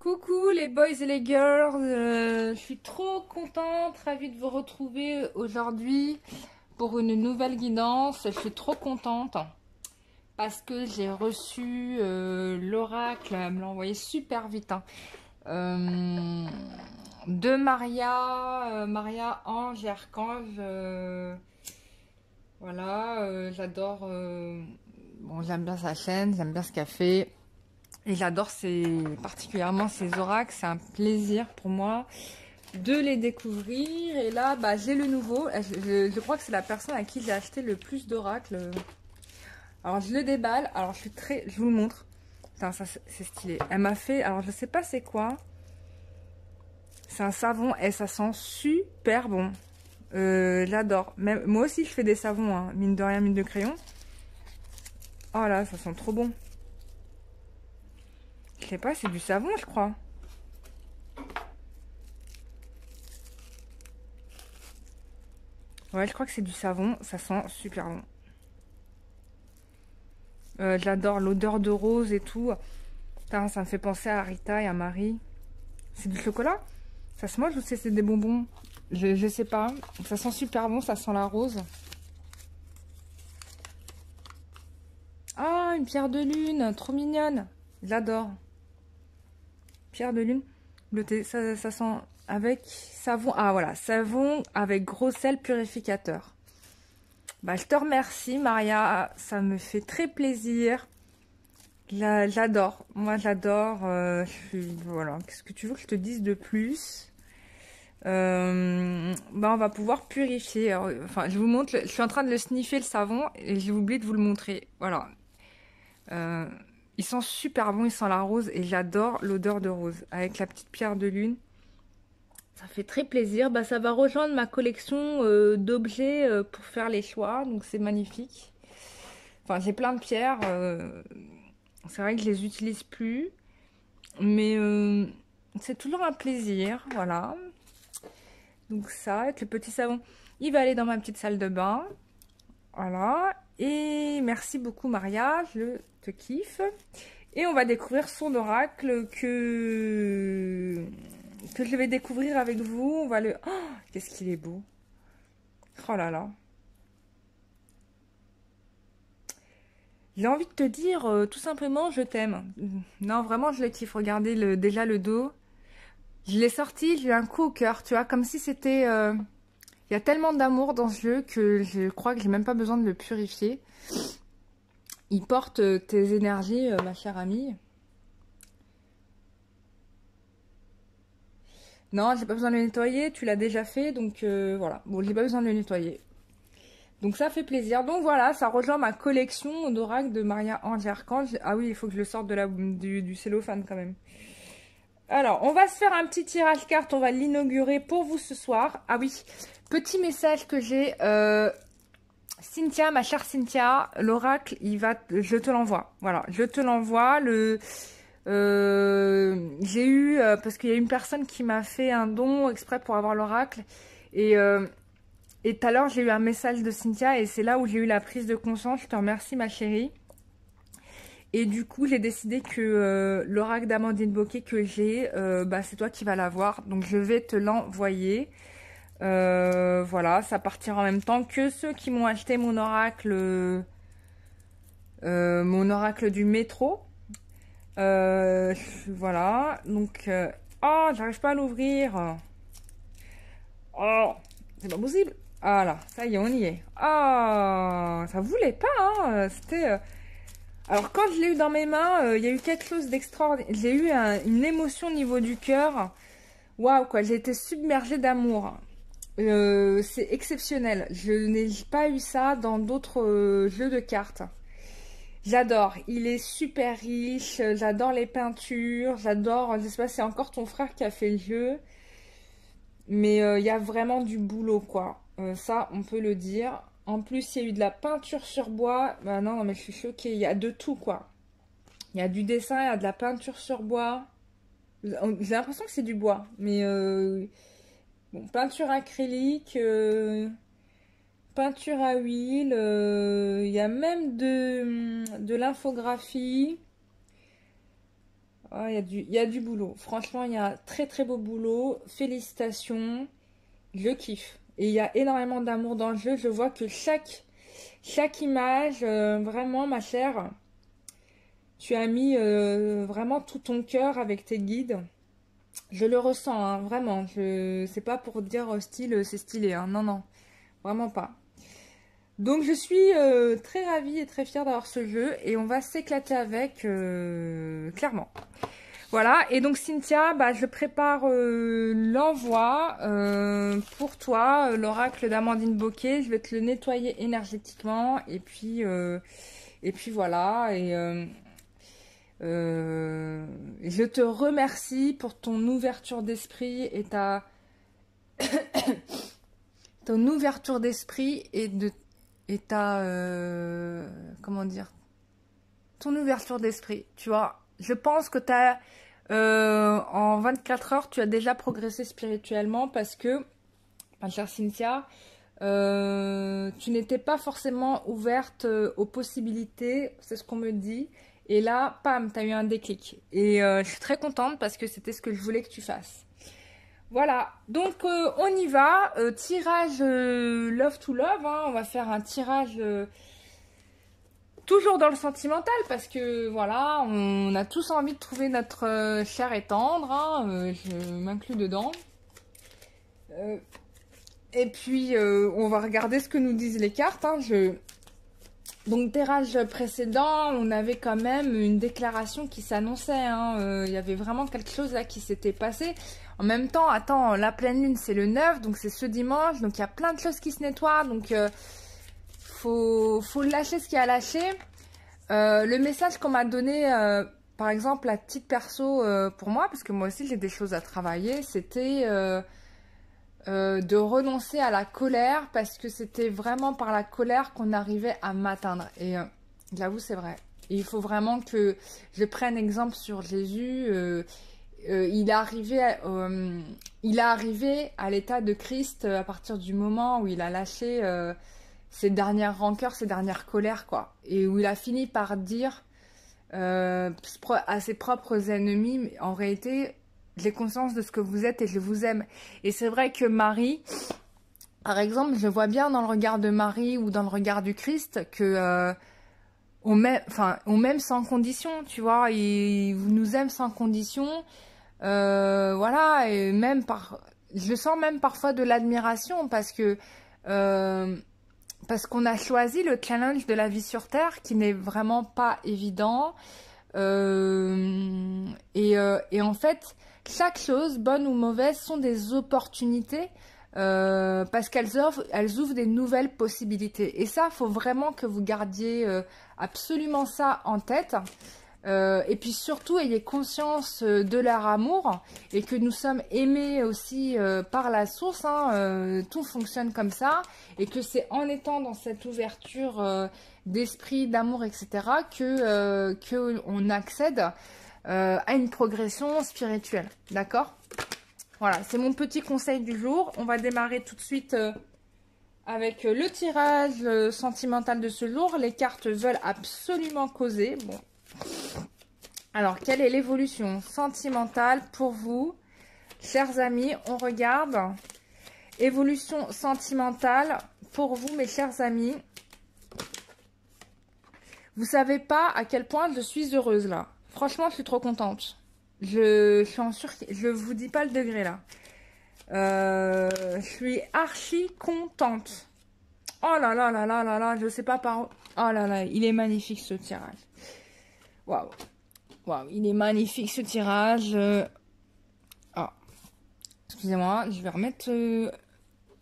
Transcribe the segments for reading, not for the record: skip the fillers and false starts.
Coucou les boys et les girls, je suis trop contente, ravie de vous retrouver aujourd'hui pour une nouvelle guidance. Je suis trop contente parce que j'ai reçu l'oracle, elle me l'a envoyé super vite, hein, de Maria, Maria Ange et Archange. Voilà, j'adore, bon, j'aime bien sa chaîne, j'aime bien ce qu'elle fait. Et j'adore particulièrement ces oracles, c'est un plaisir pour moi de les découvrir. Et là, bah, j'ai le nouveau. Je crois que c'est la personne à qui j'ai acheté le plus d'oracles. Alors je le déballe, alors je vous le montre. Putain, ça c'est stylé. Elle m'a fait, alors je sais pas c'est quoi. C'est un savon et ça sent super bon. J'adore. Moi aussi je fais des savons, hein. Mine de rien, mine de crayon. Oh là, ça sent trop bon. Je sais pas, c'est du savon, je crois. Ouais, je crois que c'est du savon. Ça sent super bon. J'adore l'odeur de rose et tout. Putain, ça me fait penser à Rita et à Marie. C'est du chocolat? Ça se mange ou c'est des bonbons? Je sais pas. Ça sent super bon, ça sent la rose. Ah, une pierre de lune, trop mignonne. J'adore. Pierre de lune. Bleuté, ça sent avec savon. Ah voilà, savon avec gros sel purificateur. Bah, je te remercie, Maria. Ça me fait très plaisir. J'adore. Moi, j'adore. Voilà. Qu'est-ce que tu veux que je te dise de plus? Bah, on va pouvoir purifier. Alors, enfin, je vous montre. Je suis en train de le sniffer, le savon, et j'ai oublié de vous le montrer. Voilà. Il sent super bon. Il sent la rose, et j'adore l'odeur de rose. Avec la petite pierre de lune. Ça fait très plaisir. Bah, ça va rejoindre ma collection d'objets pour faire les choix. Donc, c'est magnifique. Enfin, j'ai plein de pierres. C'est vrai que je les utilise plus. Mais c'est toujours un plaisir. Voilà. Donc, ça, avec le petit savon, il va aller dans ma petite salle de bain. Voilà. Et merci beaucoup, Maria. Je te kiffe. Et on va découvrir son oracle que je vais découvrir avec vous. On va le... Oh, qu'est-ce qu'il est beau. Oh là là. J'ai envie de te dire tout simplement je t'aime. Non, vraiment je le kiffe. Regardez déjà le dos. Je l'ai sorti, j'ai eu un coup au cœur, tu vois, comme si c'était... Il y a tellement d'amour dans ce jeu que je crois que j'ai même pas besoin de le purifier. Il porte tes énergies, ma chère amie. Non, j'ai pas besoin de le nettoyer, tu l'as déjà fait, donc voilà. Bon, j'ai pas besoin de le nettoyer. Donc ça fait plaisir. Donc voilà, ça rejoint ma collection d'oracles de Maria Ange et Archange. Ah oui, il faut que je le sorte du cellophane quand même. Alors, on va se faire un petit tirage carte, on va l'inaugurer pour vous ce soir. Ah oui, petit message que j'ai. Cynthia, ma chère Cynthia, l'oracle, je te l'envoie. Voilà, je te l'envoie. J'ai eu, parce qu'il y a une personne qui m'a fait un don exprès pour avoir l'oracle. Et tout à l'heure, j'ai eu un message de Cynthia et c'est là où j'ai eu la prise de conscience. Je te remercie, ma chérie. Et du coup, j'ai décidé que l'oracle d'Amandine Bocquet que j'ai, bah, c'est toi qui vas l'avoir. Donc, je vais te l'envoyer. Voilà, ça partira en même temps que ceux qui m'ont acheté mon oracle du métro. Voilà, donc... oh, j'arrive pas à l'ouvrir. Oh, c'est pas possible. Ah là, ça y est, on y est. Ah, ça voulait pas, hein. C'était... Alors, quand je l'ai eu dans mes mains, il y a eu quelque chose d'extraordinaire. J'ai eu une émotion au niveau du cœur. Waouh, quoi, j'ai été submergée d'amour. C'est exceptionnel. Je n'ai pas eu ça dans d'autres jeux de cartes. J'adore. Il est super riche. J'adore les peintures. J'adore... Je sais pas, c'est encore ton frère qui a fait le jeu. Mais il y a vraiment du boulot, quoi. Ça, on peut le dire. En plus, il y a eu de la peinture sur bois. Bah non, mais je suis choquée. Il y a de tout, quoi. Il y a du dessin, il y a de la peinture sur bois. J'ai l'impression que c'est du bois. Mais bon, peinture acrylique, peinture à huile. Il y a même de l'infographie. Ah, il y a du boulot. Franchement, il y a très très beau boulot. Félicitations. Je kiffe. Et il y a énormément d'amour dans le jeu. Je vois que chaque image, vraiment ma chère, tu as mis vraiment tout ton cœur avec tes guides. Je le ressens, hein, vraiment. C'est pas pour dire style, c'est stylé. Hein. Non, non, vraiment pas. Donc je suis très ravie et très fière d'avoir ce jeu. Et on va s'éclater avec, clairement. Voilà, et donc Cynthia, bah, je prépare l'envoi pour toi, l'oracle d'Amandine Bocquet. Je vais te le nettoyer énergétiquement et puis voilà. Je te remercie pour ton ouverture d'esprit et ton ouverture d'esprit et ta comment dire, ton ouverture d'esprit. Tu vois, je pense que en 24 heures, tu as déjà progressé spirituellement parce que, ma chère Cynthia, tu n'étais pas forcément ouverte aux possibilités, c'est ce qu'on me dit. Et là, pam, tu as eu un déclic. Et je suis très contente parce que c'était ce que je voulais que tu fasses. Voilà, donc on y va. Tirage Love to Love, hein. On va faire un tirage... toujours dans le sentimental parce que voilà, on a tous envie de trouver notre cher et tendre, hein, je m'inclus dedans. Et puis on va regarder ce que nous disent les cartes. Hein, donc tirage précédent, on avait quand même une déclaration qui s'annonçait. Hein, il y avait vraiment quelque chose là qui s'était passé. En même temps, attends, la pleine lune c'est le 9, donc c'est ce dimanche, donc il y a plein de choses qui se nettoient, donc... faut lâcher ce qu'il y a à lâcher. Le message qu'on m'a donné, par exemple, à titre perso pour moi, parce que moi aussi j'ai des choses à travailler, c'était de renoncer à la colère, parce que c'était vraiment par la colère qu'on arrivait à m'atteindre. Et j'avoue, c'est vrai. Et il faut vraiment que je prenne exemple sur Jésus. Il est arrivé à l'état de Christ à partir du moment où il a lâché ses dernières rancœurs, ses dernières colères, quoi. Et où il a fini par dire à ses propres ennemis, mais en réalité, j'ai conscience de ce que vous êtes et je vous aime. Et c'est vrai que Marie, par exemple, je vois bien dans le regard de Marie ou dans le regard du Christ que on m'aime sans condition, tu vois. Il nous aime sans condition. Voilà, et même je sens même parfois de l'admiration parce qu'on a choisi le challenge de la vie sur Terre qui n'est vraiment pas évident. Et en fait, chaque chose, bonne ou mauvaise, sont des opportunités parce elles ouvrent des nouvelles possibilités. Et ça, il faut vraiment que vous gardiez absolument ça en tête. Et puis surtout, ayez conscience de leur amour et que nous sommes aimés aussi par la source. Hein, tout fonctionne comme ça et que c'est en étant dans cette ouverture d'esprit, d'amour, etc. que on accède à une progression spirituelle. D'accord? Voilà, c'est mon petit conseil du jour. On va démarrer tout de suite avec le tirage sentimental de ce jour. Les cartes veulent absolument causer. Bon. Alors, quelle est l'évolution sentimentale pour vous, chers amis? On regarde. Évolution sentimentale pour vous, mes chers amis. Vous savez pas à quel point je suis heureuse là. Franchement, je suis trop contente. Je suis en je vous dis pas le degré là. Je suis archi contente. Oh là là là là là là, je sais pas par où. Oh là là, il est magnifique ce tirage. Waouh. Waouh, il est magnifique ce tirage. Ah, excusez-moi, je vais remettre...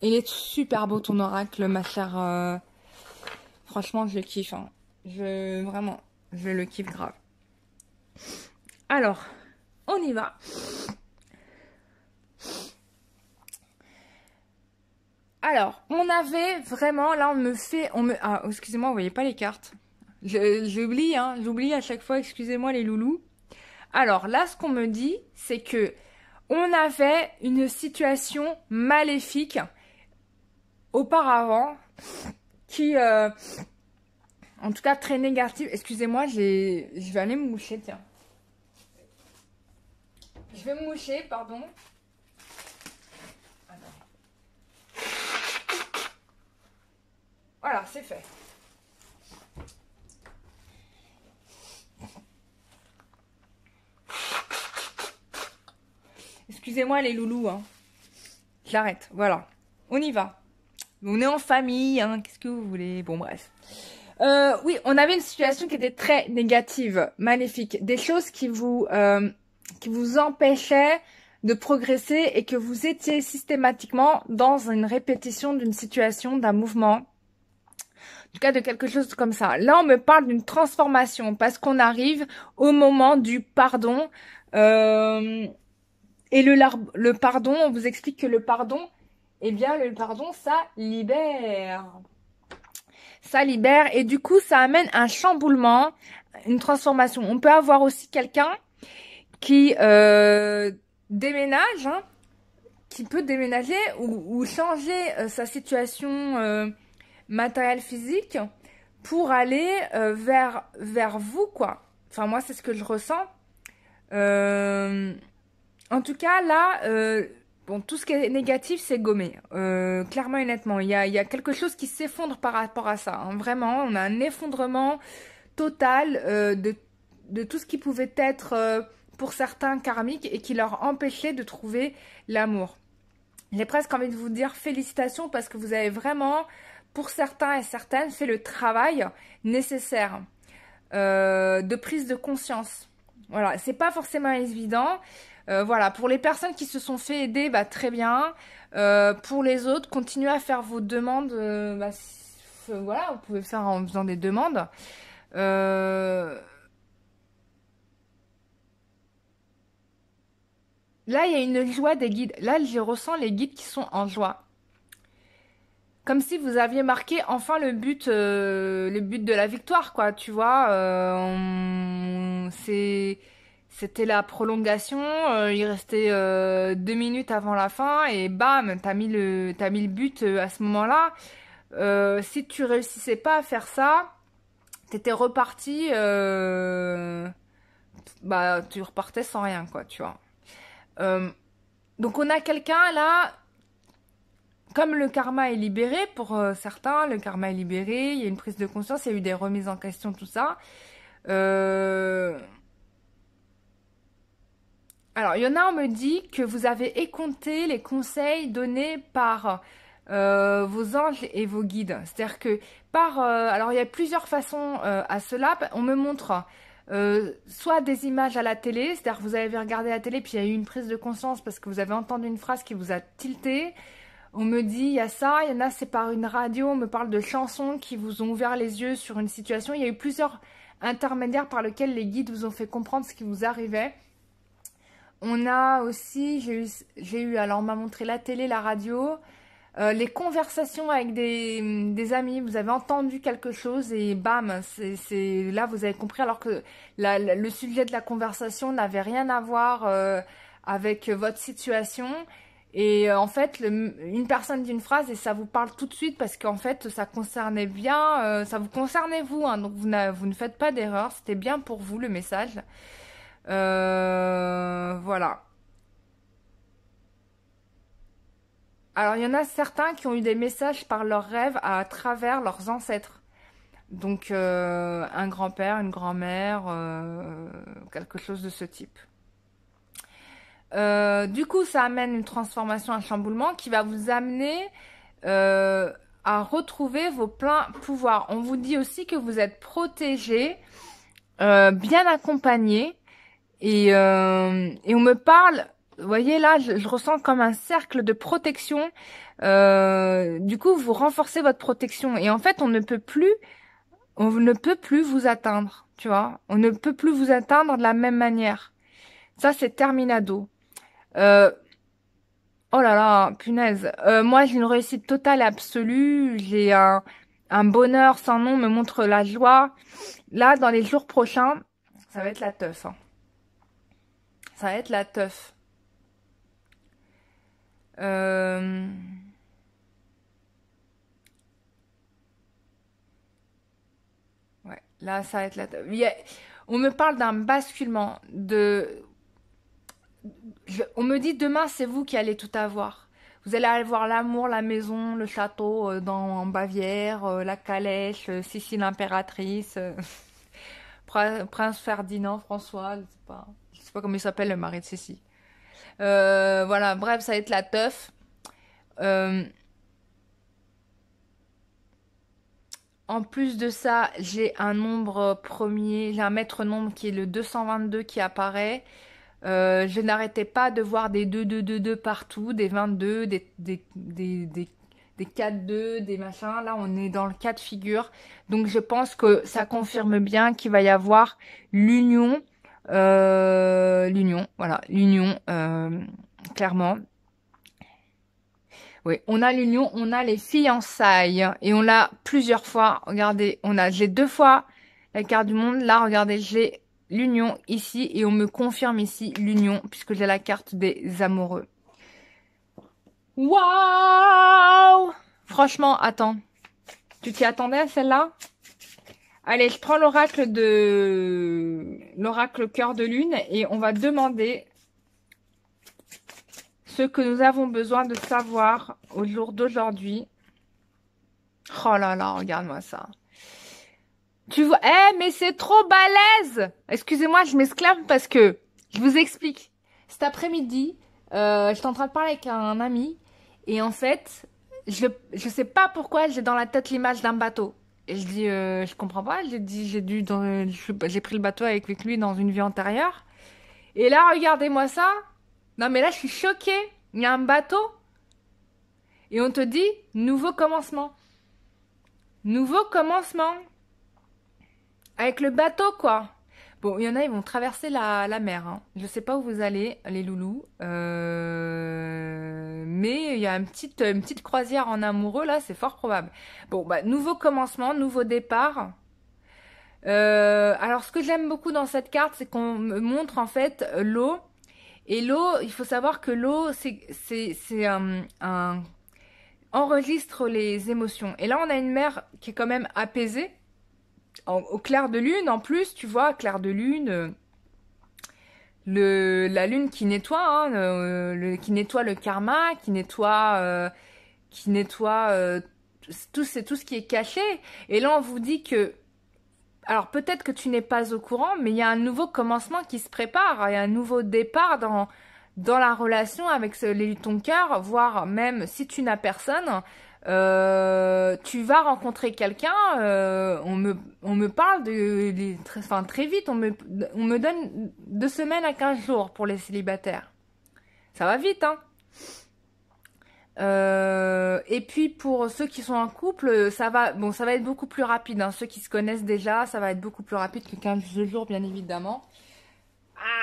Il est super beau ton oracle, ma chère. Franchement, je le kiffe. Hein. Vraiment, je le kiffe grave. Alors, on y va. Alors, on avait vraiment... Là, Ah, excusez-moi, vous voyez pas les cartes. J'oublie, hein. J'oublie à chaque fois, excusez-moi les loulous. Alors, là, ce qu'on me dit, c'est que on avait une situation maléfique auparavant qui, en tout cas, très négative. Excusez-moi, je vais aller me moucher, tiens. vais me moucher, pardon. Voilà, c'est fait. Excusez-moi les loulous, hein. J'arrête, voilà. On y va. On est en famille, hein. Qu'est-ce que vous voulez? Bon, bref. Oui, on avait une situation qui était très négative, maléfique. Des choses qui vous empêchaient de progresser et que vous étiez systématiquement dans une répétition d'une situation, d'un mouvement. En tout cas, de quelque chose comme ça. Là, on me parle d'une transformation parce qu'on arrive au moment du pardon. Et le pardon, on vous explique que le pardon, eh bien, le pardon, ça libère. Ça libère et du coup, ça amène un chamboulement, une transformation. On peut avoir aussi quelqu'un qui déménage, hein, qui peut déménager ou changer sa situation matérielle physique pour aller vers vous, quoi. Enfin, moi, c'est ce que je ressens. En tout cas, là, bon, tout ce qui est négatif, c'est gommé. Clairement et nettement. Il y a quelque chose qui s'effondre par rapport à ça. Hein. Vraiment, on a un effondrement total de tout ce qui pouvait être pour certains karmiques et qui leur empêchait de trouver l'amour. J'ai presque envie de vous dire félicitations parce que vous avez vraiment, pour certains et certaines, fait le travail nécessaire de prise de conscience. Voilà, c'est pas forcément évident. Voilà, pour les personnes qui se sont fait aider, bah, très bien. Pour les autres, continuez à faire vos demandes. Voilà, vous pouvez faire en faisant des demandes. Là, il y a une joie des guides. Là, je ressens les guides qui sont en joie. Comme si vous aviez marqué enfin le but de la victoire, quoi. Tu vois, c'était la prolongation. Il restait 2 minutes avant la fin et bam, t'as mis le but à ce moment-là. Si tu réussissais pas à faire ça, t'étais reparti. Bah, tu repartais sans rien, quoi. Tu vois. Donc on a quelqu'un là. Comme le karma est libéré, pour certains, le karma est libéré, il y a une prise de conscience, il y a eu des remises en question, tout ça. Alors, il y en a, on me dit que vous avez écouté les conseils donnés par vos anges et vos guides. C'est-à-dire que alors, il y a plusieurs façons à cela. On me montre soit des images à la télé, c'est-à-dire que vous avez regardé la télé, puis il y a eu une prise de conscience parce que vous avez entendu une phrase qui vous a tilté. On me dit, il y a ça, il y en a, c'est par une radio, on me parle de chansons qui vous ont ouvert les yeux sur une situation. Il y a eu plusieurs intermédiaires par lesquels les guides vous ont fait comprendre ce qui vous arrivait. On a aussi, alors on m'a montré la télé, la radio, les conversations avec des amis, vous avez entendu quelque chose et bam, là vous avez compris alors que le sujet de la conversation n'avait rien à voir avec votre situation. Et en fait, une personne dit une phrase et ça vous parle tout de suite parce qu'en fait, ça concernait bien, ça vous concernait vous, hein, donc vous ne faites pas d'erreur, c'était bien pour vous le message. Voilà. Alors, il y en a certains qui ont eu des messages par leurs rêves à travers leurs ancêtres. Donc, un grand-père, une grand-mère, quelque chose de ce type. Du coup, ça amène une transformation, un chamboulement qui va vous amener à retrouver vos pleins pouvoirs. On vous dit aussi que vous êtes protégé, bien accompagné. Et on me parle, vous voyez là, je ressens comme un cercle de protection. Du coup, vous renforcez votre protection. Et en fait, on ne peut plus vous atteindre, tu vois. On ne peut plus vous atteindre de la même manière. Ça, c'est terminado. Oh là là, punaise. Moi, j'ai une réussite totale et absolue. J'ai un bonheur sans nom, me montre la joie. Là, dans les jours prochains, ça va être la teuf. Hein. Ça va être la teuf. Ouais, là, ça va être la teuf. On me parle d'un basculement, On me dit demain, c'est vous qui allez tout avoir. Vous allez aller voir l'amour, la maison, le château en Bavière, la calèche, Sicile impératrice, Prince Ferdinand, François, je sais pas comment il s'appelle le mari de Cécile. Voilà, bref, ça va être la teuf. En plus de ça, j'ai un nombre premier, j'ai un maître nombre qui est le 222 qui apparaît. Je n'arrêtais pas de voir des 2 partout, des 22, des 4-2, des machins. Là, on est dans le cas de figure. Donc, je pense que ça confirme bien qu'il va y avoir l'union. Voilà, l'union, clairement. Oui, on a l'union, on a les fiançailles. Et on l'a plusieurs fois. Regardez, j'ai 2 fois la carte du monde. Là, regardez, j'ai l'union ici et on me confirme ici l'union puisque j'ai la carte des amoureux. Waouh! Franchement, attends. Tu t'y attendais à celle-là? Allez, je prends l'oracle cœur de lune et on va demander ce que nous avons besoin de savoir au jour d'aujourd'hui. Oh là là, regarde-moi ça. Tu vois, mais c'est trop balèze! Excusez-moi, je m'esclave parce que je vous explique. Cet après-midi, j'étais en train de parler avec un ami et en fait, je sais pas pourquoi j'ai dans la tête l'image d'un bateau. Et je dis, je comprends pas. J'ai pris le bateau avec lui dans une vie antérieure. Et là, regardez-moi ça. Non mais là, je suis choquée. Il y a un bateau et on te dit nouveau commencement. Nouveau commencement. Avec le bateau, quoi. Bon, il y en a, ils vont traverser la mer. Hein. Je sais pas où vous allez, les loulous. Mais il y a une petite croisière en amoureux, là, c'est fort probable. Bon, bah, nouveau commencement, nouveau départ. Alors, ce que j'aime beaucoup dans cette carte, c'est qu'on me montre, en fait, l'eau. Et l'eau, il faut savoir que l'eau, c'est enregistre les émotions. Et là, on a une mer qui est quand même apaisée. Au clair de lune, en plus, tu vois, clair de lune, la lune qui nettoie, hein, qui nettoie le karma, qui nettoie tout ce qui est caché. Et là, on vous dit que, alors peut-être que tu n'es pas au courant, mais il y a un nouveau commencement qui se prépare, il y a un nouveau départ dans la relation avec ton cœur, voire même si tu n'as personne. Tu vas rencontrer quelqu'un, on me parle très vite, on me donne 2 semaines à 15 jours pour les célibataires. Ça va vite, hein. Et puis pour ceux qui sont en couple, ça va être beaucoup plus rapide, hein. Ceux qui se connaissent déjà, ça va être beaucoup plus rapide que 15 jours, bien évidemment.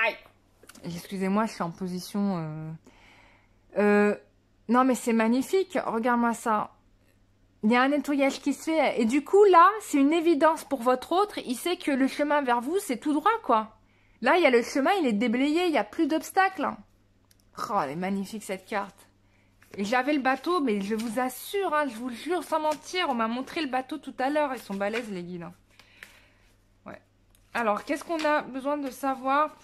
Aïe! Excusez-moi, je suis en position... non mais c'est magnifique, regarde-moi ça. Il y a un nettoyage qui se fait. Et du coup, là, c'est une évidence pour votre autre. Il sait que le chemin vers vous, c'est tout droit, quoi. Là, il y a le chemin, il est déblayé. Il n'y a plus d'obstacles. Oh, elle est magnifique, cette carte. Et j'avais le bateau, mais je vous assure, hein, je vous le jure, sans mentir, on m'a montré le bateau tout à l'heure. Ils sont balèzes, les guides. Ouais. Alors, qu'est-ce qu'on a besoin de savoir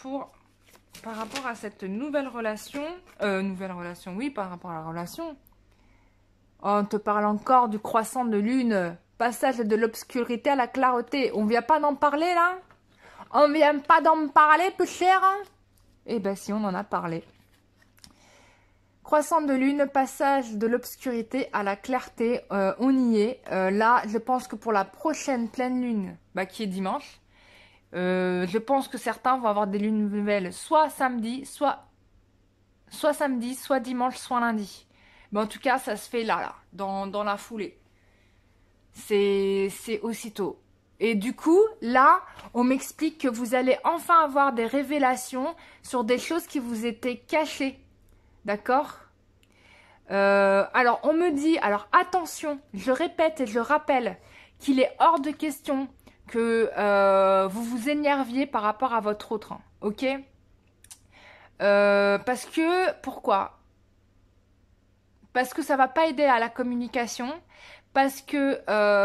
par rapport à cette nouvelle relation? Nouvelle relation, oui, par rapport à la relation. Oh, on te parle encore du croissant de lune, passage de l'obscurité à la clarté. On vient pas d'en parler, là? On vient pas d'en parler, peu cher? Eh ben si, on en a parlé. Croissant de lune, passage de l'obscurité à la clarté, on y est. Là, je pense que pour la prochaine pleine lune, qui est dimanche, je pense que certains vont avoir des lunes nouvelles, soit samedi, soit dimanche, soit lundi. Mais en tout cas, ça se fait là, dans la foulée. C'est aussitôt. Et du coup, là, on m'explique que vous allez enfin avoir des révélations sur des choses qui vous étaient cachées. D'accord? Alors, on me dit, alors attention, je répète et je rappelle qu'il est hors de question que vous vous énerviez par rapport à votre autre. Hein, ok? Parce que, pourquoi? Parce que ça va pas aider à la communication, parce que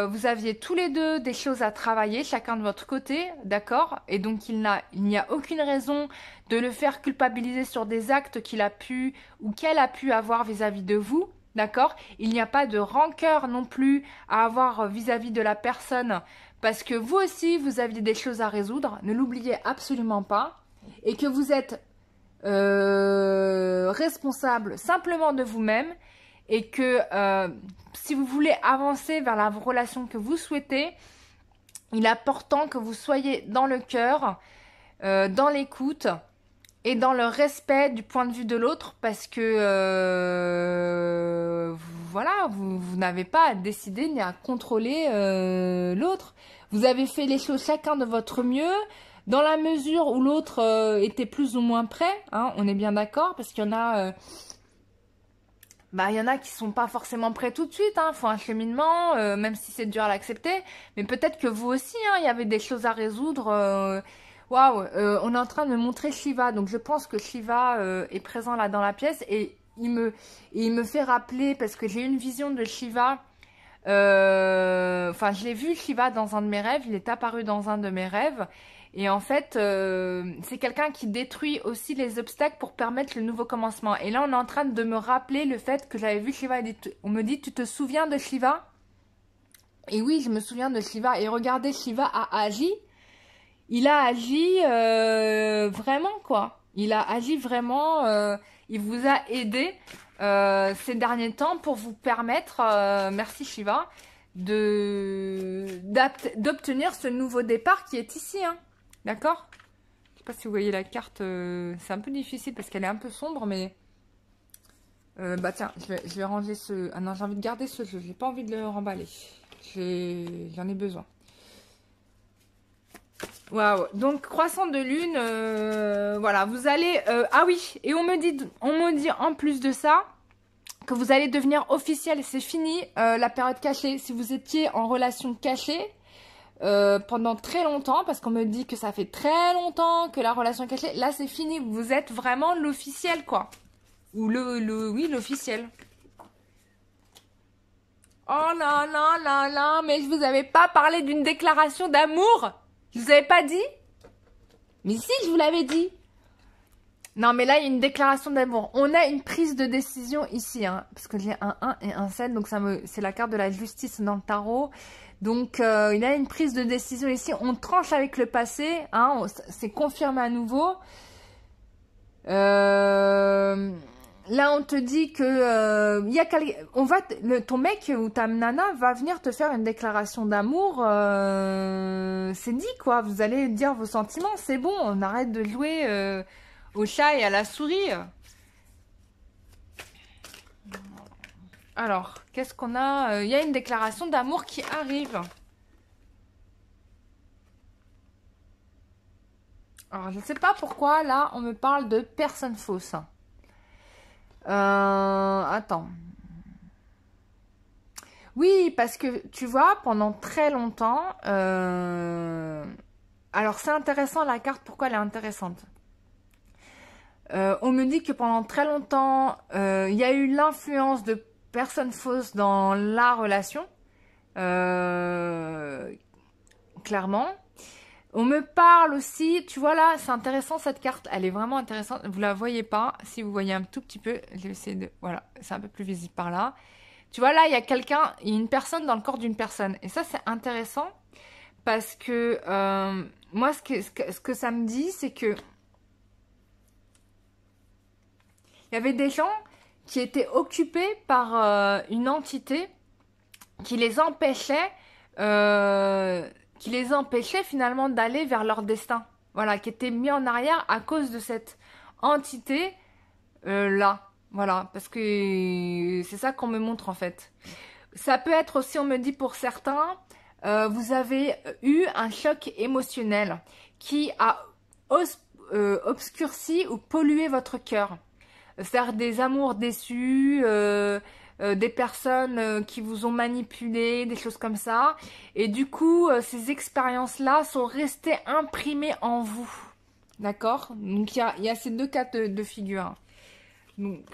vous aviez tous les deux des choses à travailler, chacun de votre côté, d'accord? Et donc il n'y a aucune raison de le faire culpabiliser sur des actes qu'il a pu ou qu'elle a pu avoir vis-à-vis de vous, d'accord? Il n'y a pas de rancœur non plus à avoir vis-à-vis de la personne, parce que vous aussi, vous aviez des choses à résoudre, ne l'oubliez absolument pas, et que vous êtes responsable simplement de vous-même, et que si vous voulez avancer vers la relation que vous souhaitez, il est important que vous soyez dans le cœur, dans l'écoute et dans le respect du point de vue de l'autre, parce que voilà, vous n'avez pas à décider ni à contrôler l'autre. Vous avez fait les choses chacun de votre mieux, dans la mesure où l'autre était plus ou moins prêt, hein, on est bien d'accord, parce qu'il y en a... il y en a qui sont pas forcément prêts tout de suite, hein. Faut un cheminement, même si c'est dur à l'accepter. Mais peut-être que vous aussi, hein, il y avait des choses à résoudre. Waouh, on est en train de me montrer Shiva. Donc je pense que Shiva est présent là dans la pièce. Et il me fait rappeler, parce que j'ai eu une vision de Shiva. Enfin, je l'ai vu Shiva dans un de mes rêves. Il est apparu dans un de mes rêves. Et en fait, c'est quelqu'un qui détruit aussi les obstacles pour permettre le nouveau commencement. Et là, on est en train de me rappeler le fait que j'avais vu Shiva. On me dit, tu te souviens de Shiva? Et oui, je me souviens de Shiva. Et regardez, Shiva a agi. Il a agi vraiment, quoi. Il a agi vraiment. Il vous a aidé ces derniers temps pour vous permettre, merci Shiva, d'obtenir ce nouveau départ qui est ici, hein. D'accord? Je sais pas si vous voyez la carte, c'est un peu difficile parce qu'elle est un peu sombre, mais... tiens, je vais ranger ce... Ah non, j'ai envie de garder ce jeu, j'ai pas envie de le remballer. J'en ai besoin. Waouh, donc croissant de lune, voilà, vous allez... ah oui, et on me dit en plus de ça que vous allez devenir officiel, c'est fini la période cachée. Si vous étiez en relation cachée... pendant très longtemps, parce qu'on me dit que ça fait très longtemps que la relation est cachée, là c'est fini, vous êtes vraiment l'officiel, quoi. Ou oui, l'officiel. Oh là là là là, mais je vous avais pas parlé d'une déclaration d'amour? Je vous avais pas dit? Mais si, je vous l'avais dit. Non, mais là, il y a une déclaration d'amour. On a une prise de décision ici, hein, parce que j'ai un 1 et un 7, donc c'est la carte de la justice dans le tarot. Donc, il y a une prise de décision ici. On tranche avec le passé, hein, c'est confirmé à nouveau. Là, on te dit que ton mec ou ta nana va venir te faire une déclaration d'amour. C'est dit, quoi. Vous allez dire vos sentiments. C'est bon, on arrête de jouer au chat et à la souris. Alors, qu'est-ce qu'on a? Il y a une déclaration d'amour qui arrive. Alors, je ne sais pas pourquoi, là, on me parle de personne fausse. Attends. Oui, parce que, tu vois, pendant très longtemps... Alors, c'est intéressant, la carte, pourquoi elle est intéressante? On me dit que pendant très longtemps, il y a eu l'influence de personnes fausses dans la relation. Clairement. On me parle aussi, tu vois là, c'est intéressant cette carte, elle est vraiment intéressante. Vous la voyez pas, si vous voyez un tout petit peu, je vais essayer de... Voilà, c'est un peu plus visible par là. Tu vois là, il y a quelqu'un, il y a une personne dans le corps d'une personne. Et ça, c'est intéressant parce que moi, ce que ça me dit, c'est que il y avait des gens qui étaient occupés par une entité qui les empêchait finalement d'aller vers leur destin. Voilà, qui étaient mis en arrière à cause de cette entité là. Voilà, parce que c'est ça qu'on me montre en fait. Ça peut être aussi, on me dit pour certains, vous avez eu un choc émotionnel qui a obscurci ou pollué votre cœur. Faire des amours déçus, des personnes qui vous ont manipulé, des choses comme ça. Et du coup, ces expériences-là sont restées imprimées en vous. D'accord? Donc, il y a ces deux cas de figure. Donc,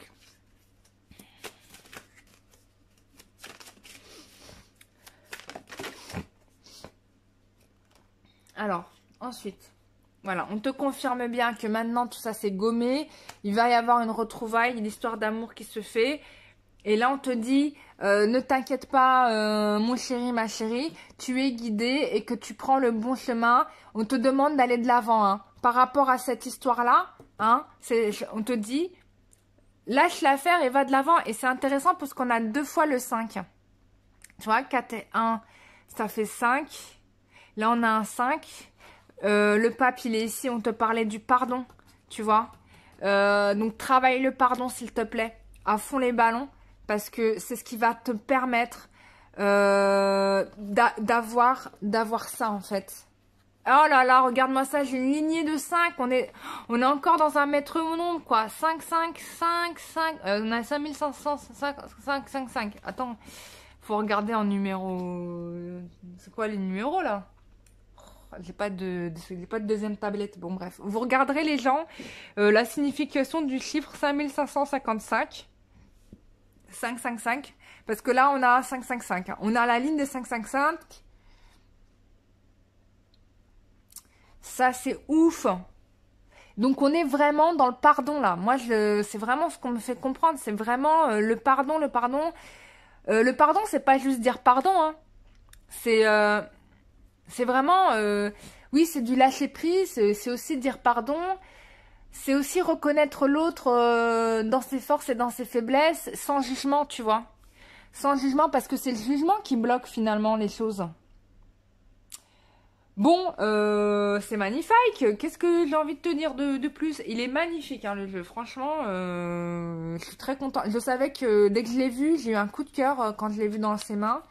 Alors, ensuite, voilà, on te confirme bien que maintenant tout ça c'est gommé. Il va y avoir une retrouvaille, une histoire d'amour qui se fait. Et là, on te dit, ne t'inquiète pas, mon chéri, ma chérie, tu es guidé et que tu prends le bon chemin. On te demande d'aller de l'avant, hein. Par rapport à cette histoire-là, hein, on te dit, lâche l'affaire et va de l'avant. Et c'est intéressant parce qu'on a 2 fois le 5. Tu vois, 4 et 1, ça fait 5. Là, on a un 5. Le pape, il est ici. On te parlait du pardon, tu vois. Donc, travaille le pardon, s'il te plaît. À fond les ballons. Parce que c'est ce qui va te permettre d'avoir ça, en fait. Oh là là, regarde-moi ça, j'ai une lignée de 5. On est encore dans un maître nombre, quoi. 5, 5, 5, 5. On a 5505, 5, 5, 5. Attends, faut regarder en numéro... C'est quoi les numéros, là? J'ai pas de deuxième tablette. Bon, bref. Vous regarderez, les gens, la signification du chiffre 5555. 555. Parce que là, on a 555. On a la ligne des 555. Ça, c'est ouf. Donc, on est vraiment dans le pardon, là. Moi, c'est vraiment ce qu'on me fait comprendre. C'est vraiment le pardon, le pardon. Le pardon, c'est pas juste dire pardon, hein. C'est vraiment... oui, c'est du lâcher-prise. C'est aussi dire pardon. C'est aussi reconnaître l'autre dans ses forces et dans ses faiblesses, sans jugement, tu vois. Sans jugement, parce que c'est le jugement qui bloque finalement les choses. Bon, c'est magnifique. Qu'est-ce que j'ai envie de te dire de plus? Il est magnifique, hein, le jeu. Franchement, je suis très contente. Je savais que dès que je l'ai vu, j'ai eu un coup de cœur quand je l'ai vu dans ses mains.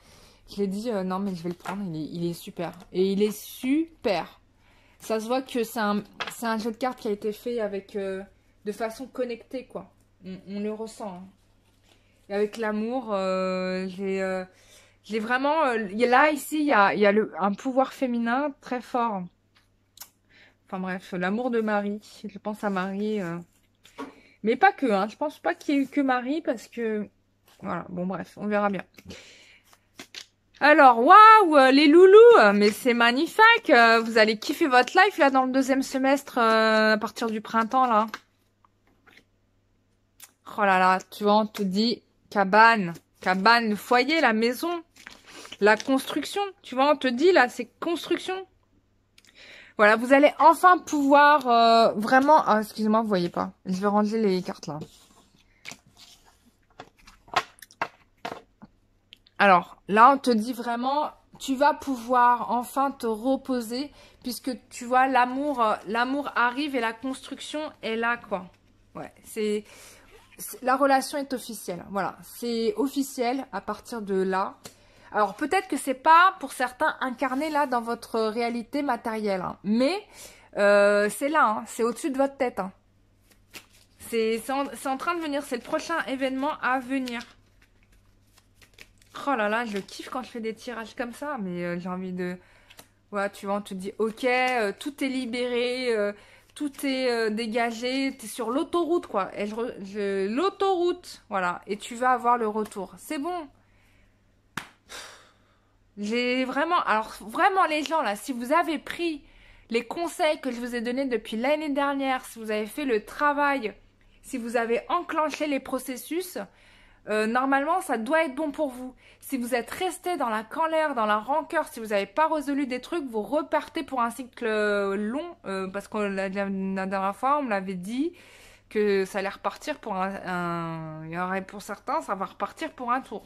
Je l'ai dit, non mais je vais le prendre, il est super. Et il est super. Ça se voit que c'est un jeu de cartes qui a été fait avec de façon connectée, quoi. On le ressent, hein. Et avec l'amour, j'ai vraiment... là, ici, il y a un pouvoir féminin très fort. Enfin bref, l'amour de Marie. Je pense à Marie. Mais pas que, hein. Je pense pas qu'il y ait eu que Marie parce que... Voilà, bon bref, on verra bien. Alors, waouh, les loulous, mais c'est magnifique. Vous allez kiffer votre life, là, dans le 2e semestre, à partir du printemps, là. Oh là là, tu vois, on te dit cabane, le foyer, la maison, la construction. Tu vois, on te dit, là, c'est construction. Voilà, vous allez enfin pouvoir vraiment... Ah, excusez-moi, vous voyez pas. Je vais ranger les cartes, là. Alors, là, on te dit vraiment, tu vas pouvoir enfin te reposer, puisque tu vois, l'amour arrive et la construction est là, quoi. Ouais, la relation est officielle. Voilà, c'est officiel à partir de là. Alors, peut-être que c'est pas, pour certains, incarné là dans votre réalité matérielle, hein, mais c'est là, hein, c'est au-dessus de votre tête, hein. C'est en train de venir, c'est le prochain événement à venir. Oh là là, je kiffe quand je fais des tirages comme ça, mais j'ai envie de... Voilà, tu vois, on te dit, ok, tout est libéré, tout est dégagé, t'es sur l'autoroute, quoi. Et l'autoroute, voilà, et tu vas avoir le retour. C'est bon. J'ai vraiment... Alors, vraiment, les gens, là, si vous avez pris les conseils que je vous ai donnés depuis l'année dernière, si vous avez fait le travail, si vous avez enclenché les processus... normalement, ça doit être bon pour vous. Si vous êtes resté dans la colère, dans la rancœur, si vous n'avez pas résolu des trucs, vous repartez pour un cycle long. Parce que la dernière fois, on me l'avait dit que ça allait repartir pour il y aurait pour certains, ça va repartir pour un tour.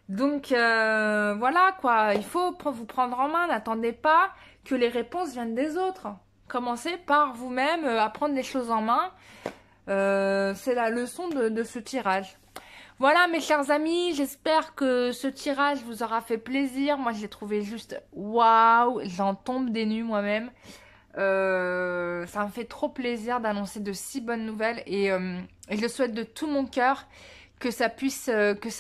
Donc, voilà, quoi. Il faut vous prendre en main. N'attendez pas que les réponses viennent des autres. Commencez par vous-même à prendre les choses en main. C'est la leçon de ce tirage. Voilà, mes chers amis, j'espère que ce tirage vous aura fait plaisir. Moi, je l'ai trouvé juste waouh, j'en tombe des nues moi-même. Ça me fait trop plaisir d'annoncer de si bonnes nouvelles et je souhaite de tout mon cœur que ça puisse, que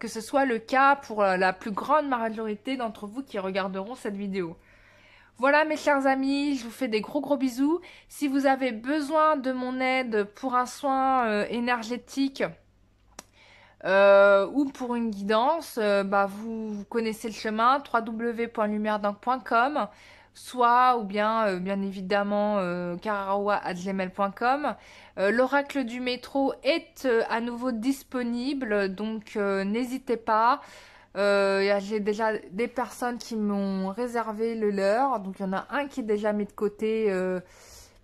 ce soit le cas pour la plus grande majorité d'entre vous qui regarderont cette vidéo. Voilà mes chers amis, je vous fais des gros bisous. Si vous avez besoin de mon aide pour un soin énergétique ou pour une guidance, vous connaissez le chemin, www.lumièredingue.com. soit, ou bien, bien évidemment, cararawa@gmail.com. L'oracle du métro est à nouveau disponible, donc n'hésitez pas. J'ai déjà des personnes qui m'ont réservé le leur, donc il y en a un qui est déjà mis de côté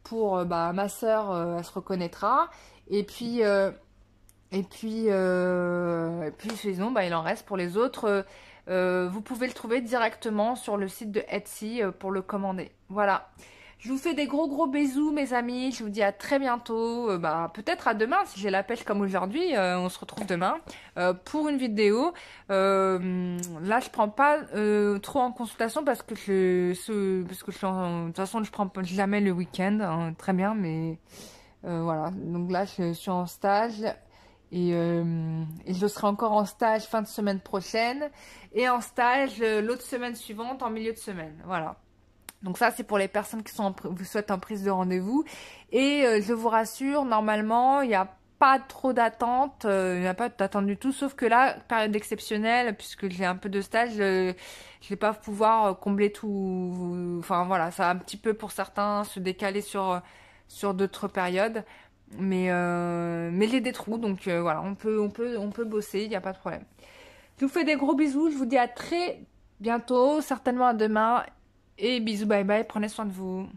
pour bah, ma sœur, elle se reconnaîtra. Et puis, sinon, bah, il en reste pour les autres. Vous pouvez le trouver directement sur le site de Etsy pour le commander. Voilà. Je vous fais des gros bisous, mes amis. Je vous dis à très bientôt. Bah, peut-être à demain si j'ai la pêche comme aujourd'hui. On se retrouve demain pour une vidéo. Là, je prends pas trop en consultation parce que de toute façon, je prends jamais le week-end. Hein, très bien, mais voilà. Donc là, je suis en stage. Et je serai encore en stage fin de semaine prochaine. Et en stage l'autre semaine suivante, en milieu de semaine. Voilà. Donc ça, c'est pour les personnes qui vous souhaitent en prise de rendez-vous. Et je vous rassure, normalement, il n'y a pas trop d'attente. Il n'y a pas d'attente du tout. Sauf que là, période exceptionnelle, puisque j'ai un peu de stage, je vais pas pouvoir combler tout. Enfin voilà, ça va un petit peu pour certains se décaler sur d'autres périodes. Mais j'ai des trous, donc voilà, on peut bosser, il n'y a pas de problème. Je vous fais des gros bisous, je vous dis à très bientôt, certainement à demain. Et bisous, bye bye, prenez soin de vous.